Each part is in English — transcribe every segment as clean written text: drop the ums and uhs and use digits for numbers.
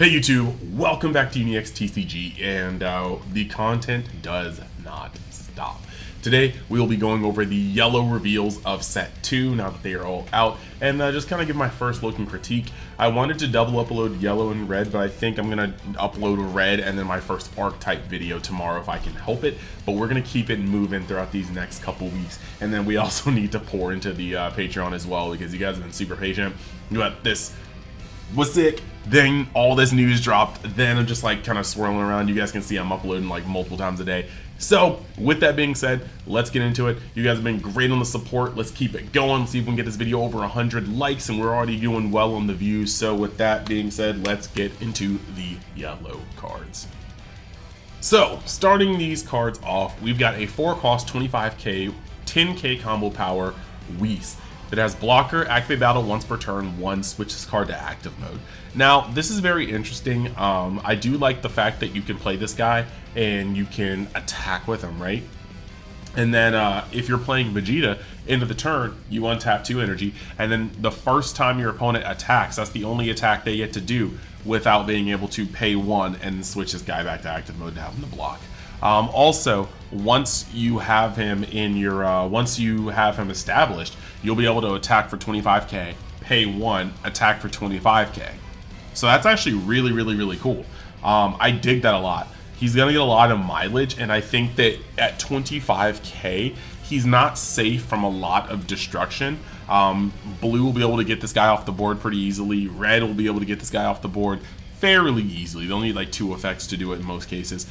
Hey YouTube, welcome back to UniXTCG, and the content does not stop. Today we will be going over the yellow reveals of set 2 now that they are all out, and just kind of give my first look and critique. I wanted to double upload yellow and red, but I think I'm going to upload red and then my first archetype video tomorrow if I can help it, but we're going to keep it moving throughout these next couple weeks. And then we also need to pour into the Patreon as well, because you guys have been super patient. But this was sick, then all this news dropped, then I'm just like kind of swirling around. You guys can see I'm uploading like multiple times a day. So with that being said, let's get into it. You guys have been great on the support. Let's keep it going. See if we can get this video over 100 likes, and we're already doing well on the views. So with that being said, let's get into the yellow cards. So starting these cards off, we've got a 4-cost 25k 10k combo power Whis. It has blocker, activate battle once per turn, one, switch this card to active mode. Now, this is very interesting. I do like the fact that you can play this guy and you can attack with him, right? And then if you're playing Vegeta, into the turn, you untap 2 energy, and then the first time your opponent attacks, that's the only attack they get to do without being able to pay 1 and switch this guy back to active mode to have him to block. Also, once you have him in your, once you have him established, you'll be able to attack for 25k, pay 1, attack for 25k. So that's actually really cool. I dig that a lot. He's gonna get a lot of mileage, and I think that at 25k, he's not safe from a lot of destruction. Blue will be able to get this guy off the board pretty easily. Red will be able to get this guy off the board fairly easily. They'll need like 2 effects to do it in most cases.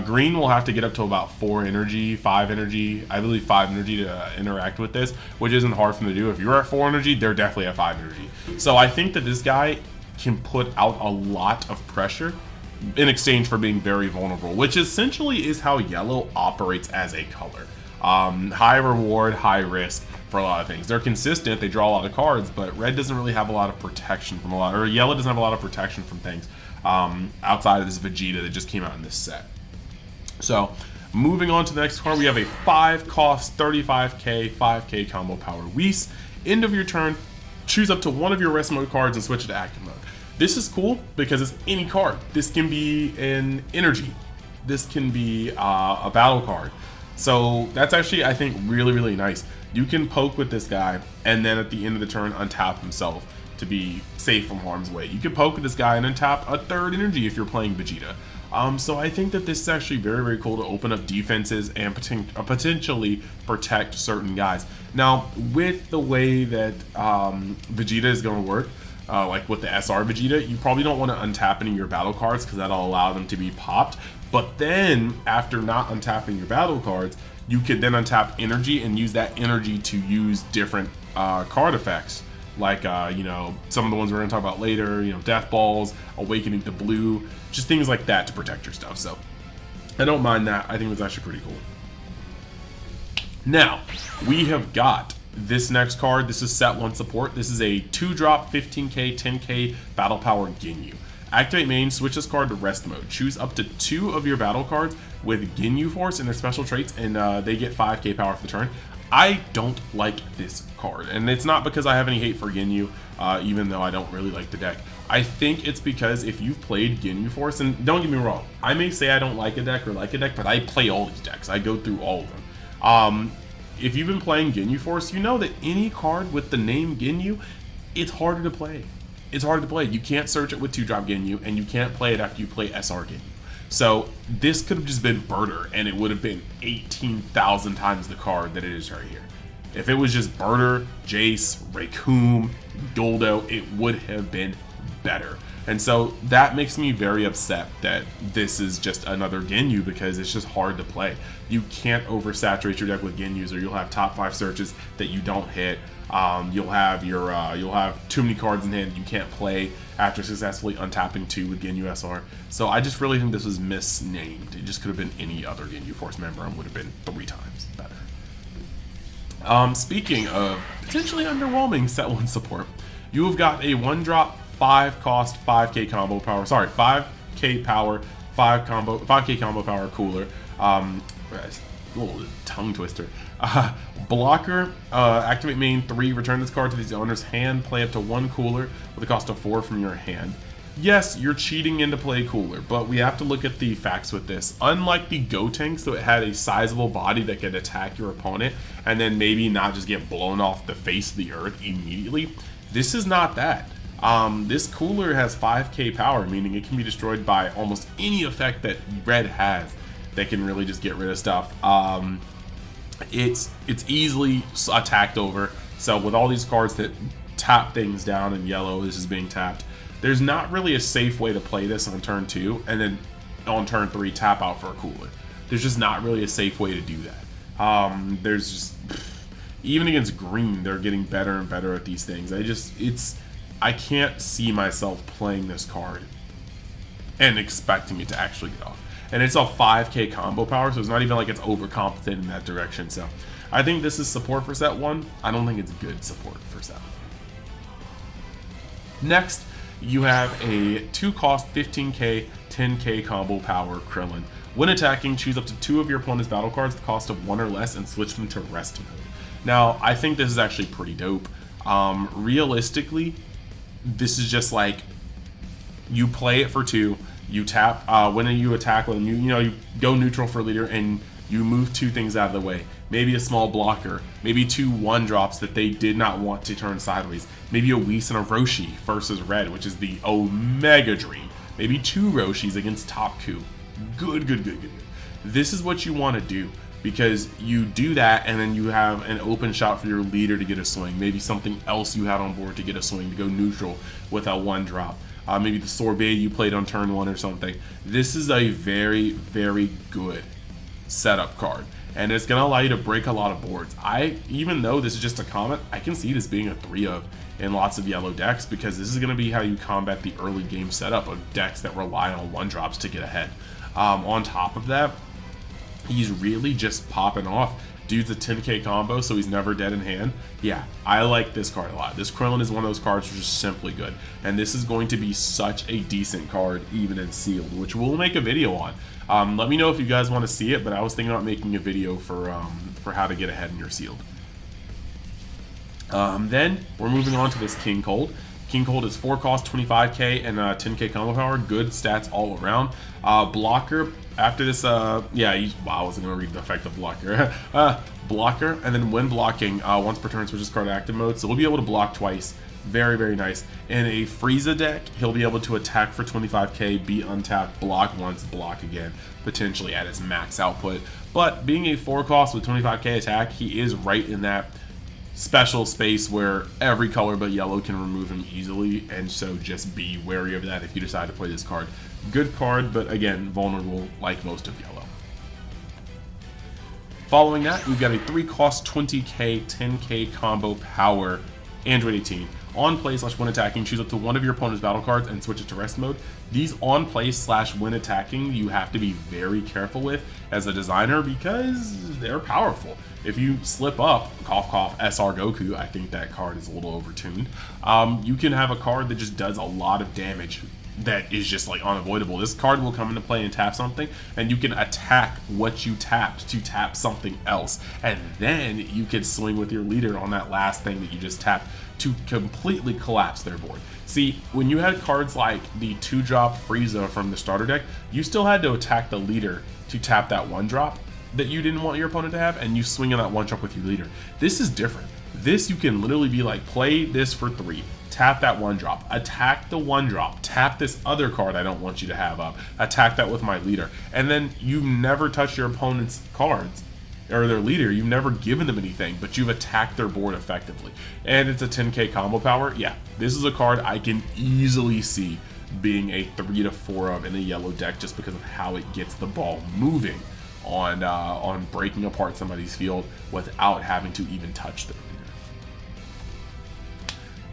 Green will have to get up to about 4 energy, 5 energy, I believe 5 energy to interact with this, which isn't hard for them to do. If you're at 4 energy, they're definitely at 5 energy. So I think that this guy can put out a lot of pressure in exchange for being very vulnerable, which essentially is how yellow operates as a color. High reward, high risk for a lot of things. They're consistent, they draw a lot of cards, but red doesn't really have a lot of protection from a lot, or yellow doesn't have a lot of protection from things outside of this Vegeta that just came out in this set. So moving on to the next card, we have a 5-cost 35k 5k combo power Whis. End of your turn, choose up to one of your rest mode cards and switch it to active mode. This is cool because it's any card. This can be an energy, this can be a battle card. So that's actually, I think, really nice. You can poke with this guy and then at the end of the turn untap himself to be safe from harm's way. You can poke with this guy and untap a 3rd energy if you're playing Vegeta. So I think that this is actually very cool to open up defenses and potentially protect certain guys. Now, with the way that Vegeta is going to work, like with the SR Vegeta, you probably don't want to untap any of your battle cards because that'll allow them to be popped. But then, after not untapping your battle cards, you could then untap energy and use that energy to use different card effects. Like, you know, some of the ones we're going to talk about later, you know, Death Balls, Awakening to Blue, just things like that to protect your stuff. So, I don't mind that. I think it's actually pretty cool. Now, we have got this next card. This is set 1 support. This is a 2-drop 15k 10k battle power Ginyu. Activate main, switch this card to rest mode. Choose up to 2 of your battle cards with Ginyu Force and their special traits, and they get 5k power for the turn. I don't like this card, and it's not because I have any hate for Ginyu, even though I don't really like the deck. I think it's because if you've played Ginyu Force, and don't get me wrong, I may say I don't like a deck or like a deck, but I play all these decks. I go through all of them. If you've been playing Ginyu Force, you know that any card with the name Ginyu, it's harder to play. It's harder to play. You can't search it with 2-drop Ginyu, and you can't play it after you play SR Ginyu. So this could have just been Birder, and it would have been 18,000 times the card that it is right here. If it was just Birder, Jace, Raycoon, Goldo, it would have been better. And so that makes me very upset that this is just another Ginyu, because it's just hard to play. You can't oversaturate your deck with Ginyus, or you'll have top 5 searches that you don't hit. You'll have too many cards in hand you can't play after successfully untapping 2 with Ginyu SR. So I just really think this was misnamed. It just could have been any other Ginyu Force member and would have been 3 times better. Speaking of potentially underwhelming set 1 support, you have got a 1-drop 5-cost 5k combo power. Sorry, 5k power 5k combo power cooler. A little tongue twister. Blocker, activate main 3, return this card to the owner's hand, play up to 1 cooler with a cost of 4 from your hand. yes, you're cheating into play cooler, but we have to look at the facts with this. Unlike the Goten, so it had a sizable body that could attack your opponent and then maybe not just get blown off the face of the earth immediately, this is not that. This cooler has 5k power, meaning it can be destroyed by almost any effect that red has that can really just get rid of stuff. It's easily attacked over. So with all these cards that tap things down in yellow, this is being tapped. There's not really a safe way to play this on turn 2 and then on turn 3 tap out for a cooler. There's just not really a safe way to do that. There's just, even against green, they're getting better and better at these things. I can't see myself playing this card and expecting it to actually get off. And it's a 5k combo power, so it's not even like it's overcompensating in that direction. So I think this is support for set 1. I don't think it's good support for set 1. Next, you have a 2-cost 15k, 10k combo power Krillin. When attacking, choose up to 2 of your opponent's battle cards, the cost of 1 or less, and switch them to rest mode. Now, I think this is actually pretty dope. Realistically, this is just like, you play it for 2, you tap, when you attack, when you go neutral for leader, and you move 2 things out of the way. Maybe a small blocker, maybe 2 1-drops that they did not want to turn sideways. Maybe a Whis and a Roshi versus red, which is the Omega Dream. Maybe 2 Roshis against top coup. Good. This is what you want to do, because you do that and then you have an open shot for your leader to get a swing. Maybe something else you had on board to get a swing, to go neutral with a 1-drop. Maybe the sorbet you played on turn 1 or something. This is a very, very good setup card, and it's going to allow you to break a lot of boards. Even though this is just a comment, I can see this being a 3-of in lots of yellow decks, because this is going to be how you combat the early game setup of decks that rely on 1-drops to get ahead. On top of that, he's really just popping off. Dude's a 10k combo, so he's never dead in hand. Yeah, I like this card a lot. This Krillin is one of those cards which is simply good, and this is going to be such a decent card even in sealed, which we'll make a video on. Let me know if you guys want to see it, but I was thinking about making a video for how to get ahead in your sealed. Then we're moving on to this King Cold. King Cold is 4-cost, 25k, and 10k combo power. Good stats all around. Blocker. After this, wow, I wasn't going to read the effect of blocker. Blocker, and then when blocking, once per turn, switches card active mode. So we'll be able to block twice. Very, very nice. In a Frieza deck, he'll be able to attack for 25k, be untapped, block once, block again, potentially at its max output. But being a 4-cost with 25k attack, he is right in that special space where every color but yellow can remove him easily, and so just be wary of that if you decide to play this card. Good card, but again, vulnerable like most of yellow. Following that, we've got a 3-cost 20k, 10k combo power Android 18. On play / when attacking, choose up to 1 of your opponent's battle cards and switch it to rest mode. These on play / when attacking, you have to be very careful with as a designer, because they're powerful. If you slip up, cough cough, SR Goku, I think that card is a little overtuned. You can have a card that just does a lot of damage that is just like unavoidable. This card will come into play and tap something, and you can attack what you tapped to tap something else, and then you can swing with your leader on that last thing that you just tapped to completely collapse their board. See, when you had cards like the 2-drop Frieza from the starter deck, you still had to attack the leader to tap that 1-drop that you didn't want your opponent to have, and you swing on that 1-drop with your leader. This is different. This, you can literally be like, play this for 3, tap that 1-drop, attack the 1-drop, tap this other card I don't want you to have up, attack that with my leader, and then you never touch your opponent's cards or their leader. You've never given them anything, but you've attacked their board effectively. And it's a 10k combo power. Yeah, this is a card I can easily see being a 3 to 4 of in a yellow deck, just because of how it gets the ball moving on breaking apart somebody's field without having to even touch their leader.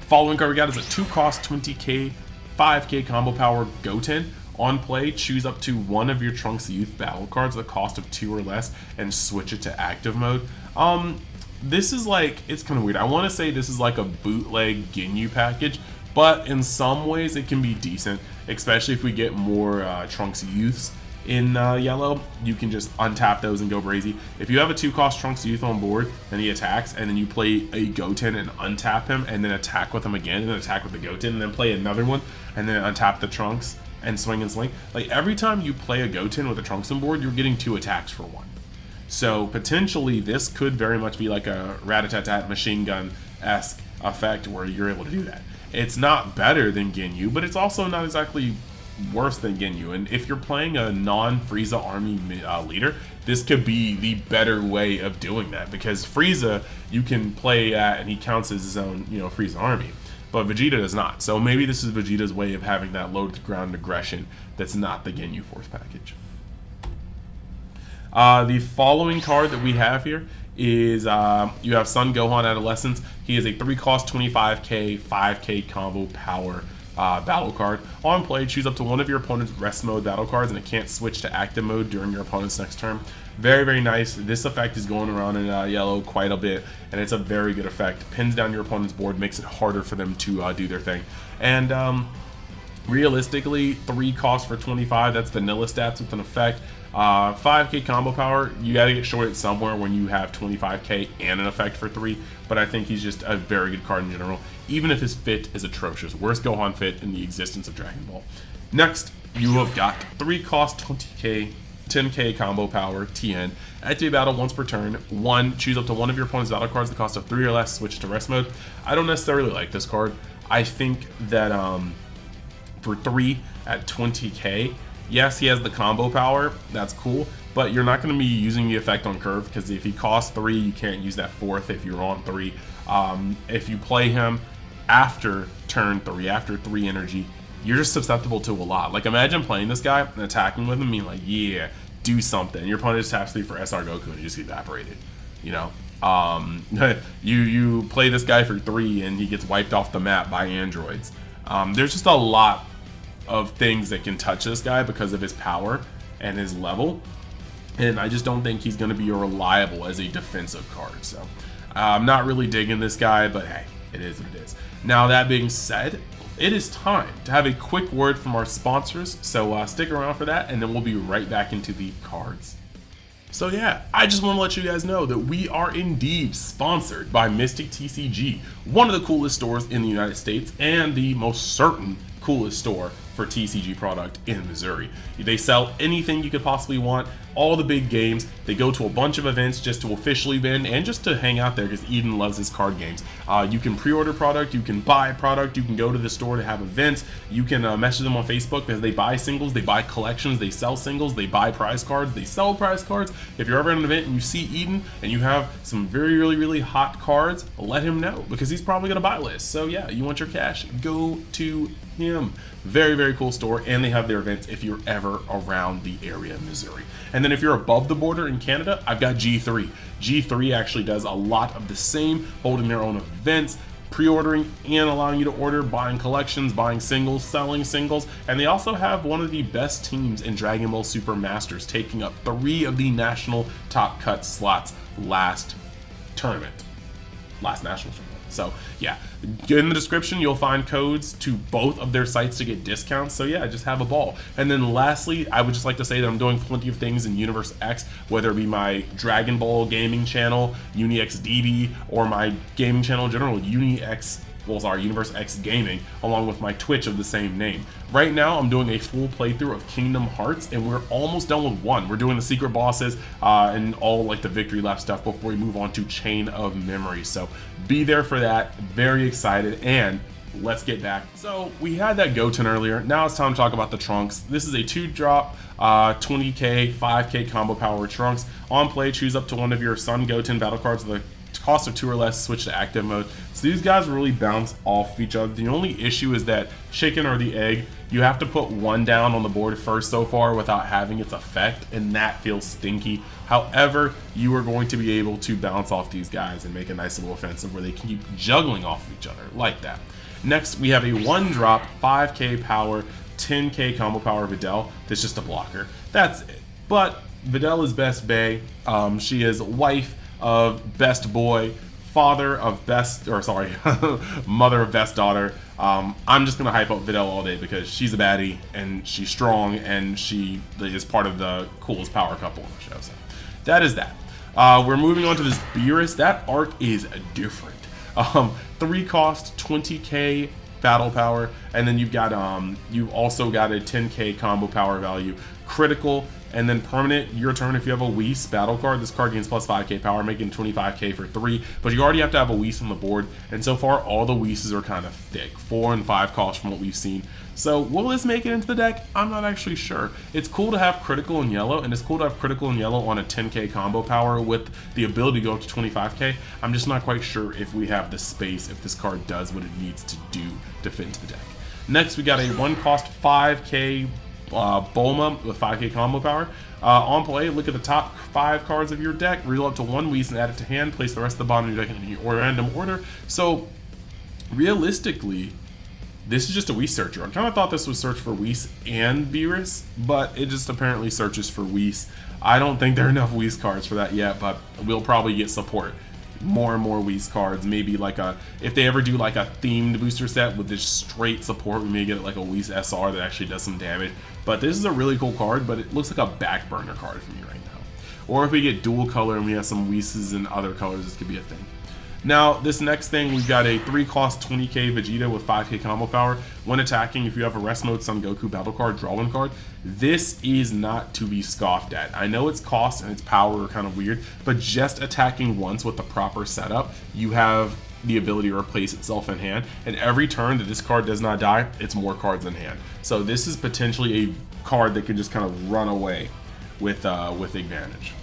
The following card we got is a 2-cost 20k, 5k combo power Goten. On play, choose up to 1 of your Trunks Youth battle cards at the cost of 2 or less and switch it to active mode. This is like, it's kind of weird. I want to say this is like a bootleg Ginyu package, but in some ways it can be decent, especially if we get more Trunks Youths in yellow, you can just untap those and go crazy. If you have a 2-cost Trunks Youth on board, then he attacks, and then you play a Goten and untap him, and then attack with him again, and then attack with the Goten, and then play another one, and then untap the Trunks and swing and sling. Like, every time you play a Goten with a Trunks on board, you're getting 2 attacks for 1. So potentially this could very much be like a rat-a-tat-tat machine gun-esque effect where you're able to do that. It's not better than Ginyu, but it's also not exactly worse than Ginyu. And if you're playing a non-Frieza army leader, this could be the better way of doing that, because Frieza you can play at and he counts as his own, Frieza army, but Vegeta does not. So maybe this is Vegeta's way of having that low ground aggression that's not the Ginyu Force package. The following card that we have here is you have Son Gohan Adolescence. He is a 3-cost 25k 5k combo power battle card. On play, choose up to one of your opponent's rest mode battle cards, and it can't switch to active mode during your opponent's next turn. Very, very nice. This effect is going around in yellow quite a bit, and it's a very good effect. Pins down your opponent's board, makes it harder for them to do their thing. And realistically, 3 costs for 25, that's vanilla stats with an effect. 5k combo power, you gotta get shorted somewhere when you have 25k and an effect for 3, but I think he's just a very good card in general, even if his fit is atrocious. Worst Gohan fit in the existence of Dragon Ball. Next, you have got 3 cost 20k 10k combo power Tien. Activate battle once per turn. 1, choose up to one of your opponent's battle cards, the cost of 3 or less, switch to rest mode. I don't necessarily like this card. I think that for 3 at 20k, yes, he has the combo power, that's cool, but you're not going to be using the effect on curve, because if he costs 3, you can't use that 4th if you're on 3. If you play him after turn 3, after 3 energy, you're just susceptible to a lot. Like, imagine playing this guy and attacking with him and being like, yeah, do something. Your opponent just taps 3 for SR Goku and you just evaporated, you play this guy for 3 and he gets wiped off the map by androids. There's just a lot of things that can touch this guy because of his power and his level, and I just don't think he's going to be reliable as a defensive card. So I'm not really digging this guy, but hey, it is what it is. Now, that being said, it is time to have a quick word from our sponsors, so stick around for that, and then we'll be right back into the cards. So yeah, I just want to let you guys know that we are indeed sponsored by Mystic TCG, one of the coolest stores in the United States and the most certain coolest store for TCG product in Missouri. They sell anything you could possibly want, all the big games. They go to a bunch of events just to officially win and just to hang out there, because Eden loves his card games. You can pre-order product, you can buy product, you can go to the store to have events, you can message them on Facebook because they buy singles, they buy collections, they sell singles, they buy prize cards, they sell prize cards. If you're ever at an event and you see Eden and you have some really hot cards, let him know, because he's probably going to buy lists. So yeah, you want your cash, go to him. Very cool store, and they have their events if you're ever around the area of Missouri. And then if you're above the border in Canada, I've got G3. G3 actually does a lot of the same, holding their own events, pre-ordering and allowing you to order, buying collections, buying singles, selling singles, and they also have one of the best teams in Dragon Ball Super Masters, taking up 3 of the national top cut slots last national tournament. So yeah, in the description you'll find codes to both of their sites to get discounts. So yeah, just have a ball. And then lastly, I would just like to say that I'm doing plenty of things in Universe X, whether it be my Dragon Ball gaming channel, UniXDB, or my gaming channel in general, Universe X Gaming, along with my Twitch of the same name. Right now, I'm doing a full playthrough of Kingdom Hearts, and we're almost done with 1. We're doing the secret bosses and all like the victory lap stuff before we move on to Chain of Memory. So be there for that. Very excited, and let's get back. So we had that Goten earlier. Now it's time to talk about the Trunks. This is a 2-drop 20k 5k combo power Trunks. On play, choose up to one of your Son Goten battle cards with a cost of 2 or less, switch to active mode. So these guys really bounce off each other. The only issue is that chicken or the egg, you have to put 1 down on the board first so far without having its effect, and that feels stinky. However, you are going to be able to bounce off these guys and make a nice little offensive where they can keep juggling off each other like that. Next, we have a 1-drop 5k power 10k combo power Videl that's just a blocker. That's it. But Videl is best bae. She is wife of best boy father of best, or sorry, mother of best daughter. I'm just gonna hype up Videl all day because she's a baddie and she's strong and she is part of the coolest power couple on the show. So that is that. We're moving on to this Beerus. That arc is different. 3 cost, 20k battle power, and then you've also got a 10k combo power value, critical, and then permanent. Your turn, if you have a Whis battle card, this card gains plus 5k power, making 25k for 3, but you already have to have a Whis on the board, and so far all the Whis are kind of thick, 4 and 5 cost from what we've seen. So will this make it into the deck? I'm not actually sure. It's cool to have critical in yellow, and it's cool to have critical in yellow on a 10k combo power with the ability to go up to 25k. I'm just not quite sure if we have the space, if this card does what it needs to do to fit into the deck. Next, we got a 1 cost 5k Bulma with 5k combo power. On play, look at the top 5 cards of your deck, reel up to 1 Whis and add it to hand, place the rest of the bottom of your deck in a random order. So realistically, this is just a Whis searcher. I kind of thought this was search for Whis and Beerus, but it just apparently searches for Whis. I don't think there are enough Whis cards for that yet, but we'll probably get support. More and more Whis cards, maybe like if they ever do like a themed booster set with just straight support, we may get like a Whis SR that actually does some damage. But this is a really cool card, but it looks like a back burner card for me right now. Or if we get dual color and we have some Whis and other colors, this could be a thing. Now, this next thing, we've got a 3 cost 20k Vegeta with 5k combo power. When attacking, if you have a Rest Mode Son Goku battle card, draw 1 card. This is not to be scoffed at. I know its cost and its power are kind of weird, but just attacking once with the proper setup, you have the ability to replace itself in hand. And every turn that this card does not die, it's more cards in hand. So this is potentially a card that can just kind of run away with advantage.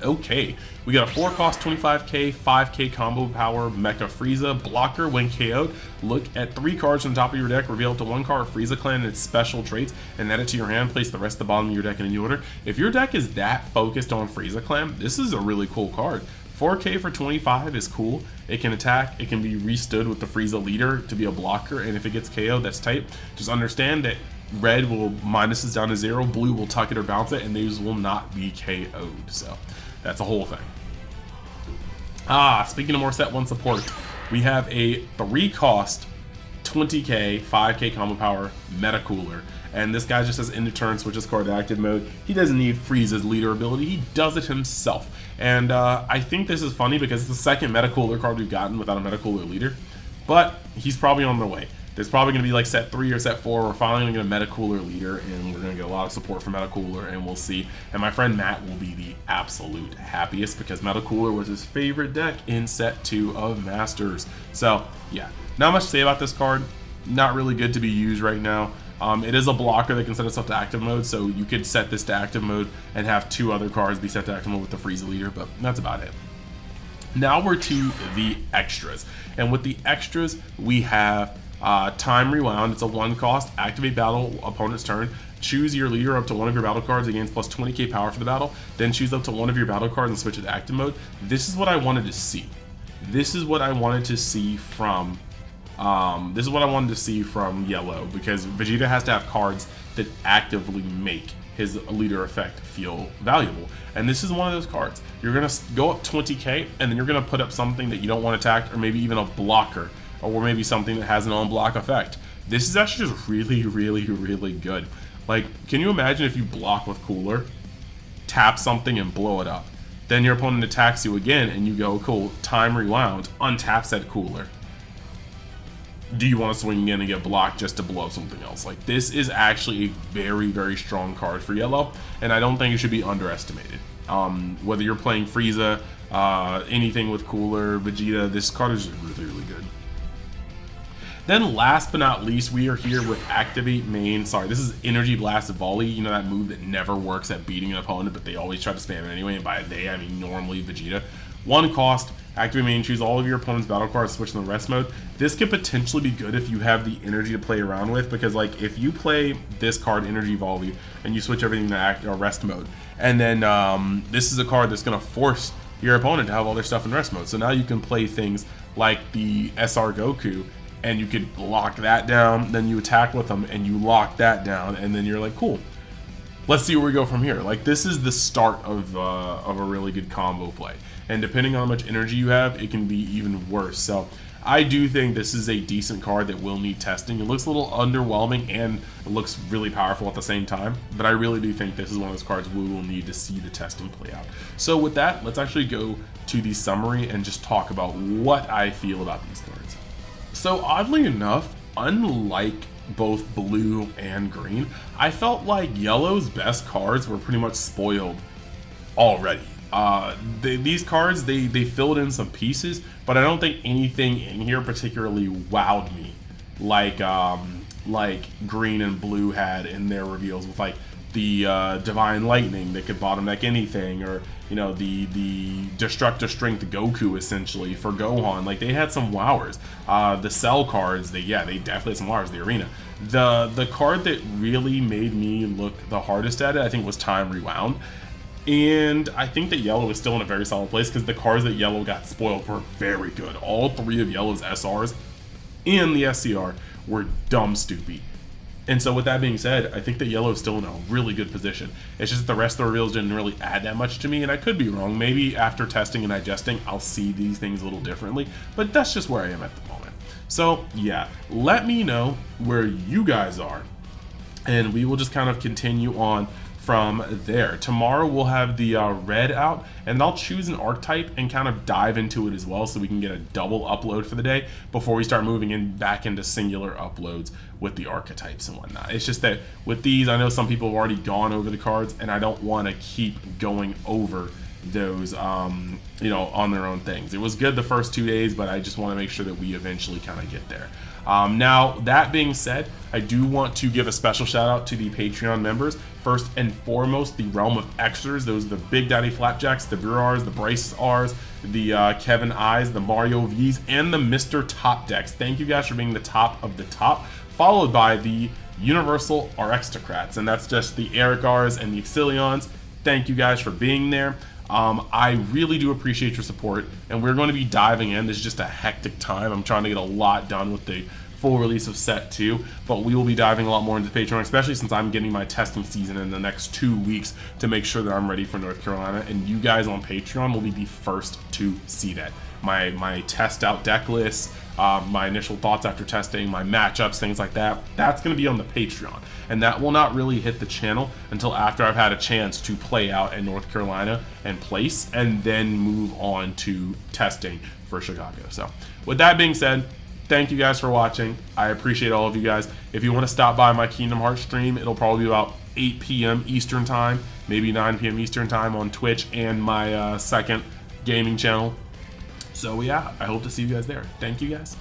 Okay, we got a 4 cost 25k, 5k combo power Mecha Frieza blocker. When KO'd, look at 3 cards from the top of your deck, reveal up to 1 card of Frieza Clan and its special traits, and add it to your hand. Place the rest of the bottom of your deck in any order. If your deck is that focused on Frieza Clan, this is a really cool card. 4k for 25 is cool. It can attack, it can be restood with the Frieza leader to be a blocker, and if it gets KO'd, that's tight. Just understand that red will minus this down to 0, blue will tuck it or bounce it, and these will not be KO'd. So that's a whole thing. Speaking of more set 1 support, we have a 3 cost 20k, 5k combo power Meta Cooler. And this guy just has end of turn, switches card to active mode. He doesn't need Frieza's leader ability, he does it himself. And I think this is funny because it's the second Meta Cooler card we've gotten without a Meta Cooler leader. But he's probably on the way. There's probably going to be like set 3 or set 4. We're finally going to get a Meta Cooler leader, and we're going to get a lot of support from Meta Cooler, and we'll see. And my friend Matt will be the absolute happiest because Meta Cooler was his favorite deck in set 2 of Masters. So yeah, not much to say about this card. Not really good to be used right now. It is a blocker that can set itself to active mode, so you could set this to active mode and have 2 other cards be set to active mode with the Frieza leader, but that's about it. Now we're to the extras, and with the extras we have Time Rewound. It's a 1 cost, activate battle opponent's turn, choose your leader up to 1 of your battle cards, against plus 20k power for the battle, then choose up to 1 of your battle cards and switch it to active mode. This is what I wanted to see. This is what I wanted to see from Yellow, because Vegeta has to have cards that actively make his leader effect feel valuable, and this is one of those cards. You're gonna go up 20k, and then you're gonna put up something that you don't want attacked, or maybe even a blocker, or maybe something that has an on-block effect. This is actually just really, really, really good. Like, can you imagine if you block with Cooler, tap something and blow it up, then your opponent attacks you again, and you go, cool, Time Rewound, untap said Cooler. Do you want to swing in and get blocked just to blow up something else? Like, this is actually a very, very strong card for Yellow, and I don't think it should be underestimated. Whether you're playing Frieza, anything with Cooler, Vegeta, this card is really, really good. Then last but not least, we are here with Activate Main. Sorry, this is Energy Blast Volley. You know, that move that never works at beating an opponent, but they always try to spam it anyway, and by they, I mean normally Vegeta. 1 cost, activate main, choose all of your opponent's battle cards, switch in the rest mode. This could potentially be good if you have the energy to play around with, because like if you play this card, Energy Volley, and you switch everything to rest mode, and then this is a card that's going to force your opponent to have all their stuff in rest mode. So now you can play things like the SR Goku, and you could lock that down, then you attack with them, and you lock that down, and then you're like, cool, let's see where we go from here. Like, this is the start of a really good combo play. and depending on how much energy you have, it can be even worse. So I do think this is a decent card that will need testing. It looks a little underwhelming and it looks really powerful at the same time, but I really do think this is one of those cards we will need to see the testing play out. So with that, let's actually go to the summary and just talk about what I feel about these cards. So oddly enough, unlike both blue and green, I felt like yellow's best cards were pretty much spoiled already. These cards, they filled in some pieces, but I don't think anything in here particularly wowed me like green and blue had in their reveals, with like the Divine Lightning that could bottom deck anything, or you know, the Destructive Strength Goku essentially for Gohan. Like, they had some wowers. The Cell cards, they definitely had some wowers. The Arena. The card that really made me look the hardest at it, I think, was Time Rewound. And I think that yellow is still in a very solid place because the cards that yellow got spoiled were very good. All three of yellow's SRs and the SCR were dumb stoopy. And so with that being said, I think that yellow is still in a really good position. It's just that the rest of the reveals didn't really add that much to me, and I could be wrong. Maybe after testing and digesting, I'll see these things a little differently, but that's just where I am at the moment. So yeah, let me know where you guys are, and we will just kind of continue on from there. Tomorrow we'll have the red out, and I'll choose an archetype and kind of dive into it as well, so we can get a double upload for the day before we start moving back into singular uploads with the archetypes and whatnot. It's just that with these, I know some people have already gone over the cards, and I don't want to keep going over those you know, on their own things. It was good the first 2 days, but I just want to make sure that we eventually kind of get there. Now, that being said, I do want to give a special shout out to the Patreon members. First and foremost, the Realm of Xers. Those are the Big Daddy Flapjacks, the Burars, the Bryce R's, the Kevin I's, the Mario V's, and the Mr. Top Decks. Thank you guys for being the top of the top, followed by the Universal Aristocrats, and that's just the Eric R's and the Exilions. Thank you guys for being there. I really do appreciate your support, and we're going to be diving in. This is just a hectic time. I'm trying to get a lot done with the full release of Set 2, but we will be diving a lot more into Patreon, especially since I'm getting my testing season in the next 2 weeks to make sure that I'm ready for North Carolina, and you guys on Patreon will be the first to see that. My test out deck list, my initial thoughts after testing, my matchups, things like that, that's going to be on the Patreon. And that will not really hit the channel until after I've had a chance to play out in North Carolina and place, and then move on to testing for Chicago. So with that being said, thank you guys for watching. I appreciate all of you guys. If you want to stop by my Kingdom Hearts stream, it'll probably be about 8 p.m. Eastern time, maybe 9 p.m. Eastern time on Twitch and my second gaming channel. So yeah, I hope to see you guys there. Thank you guys.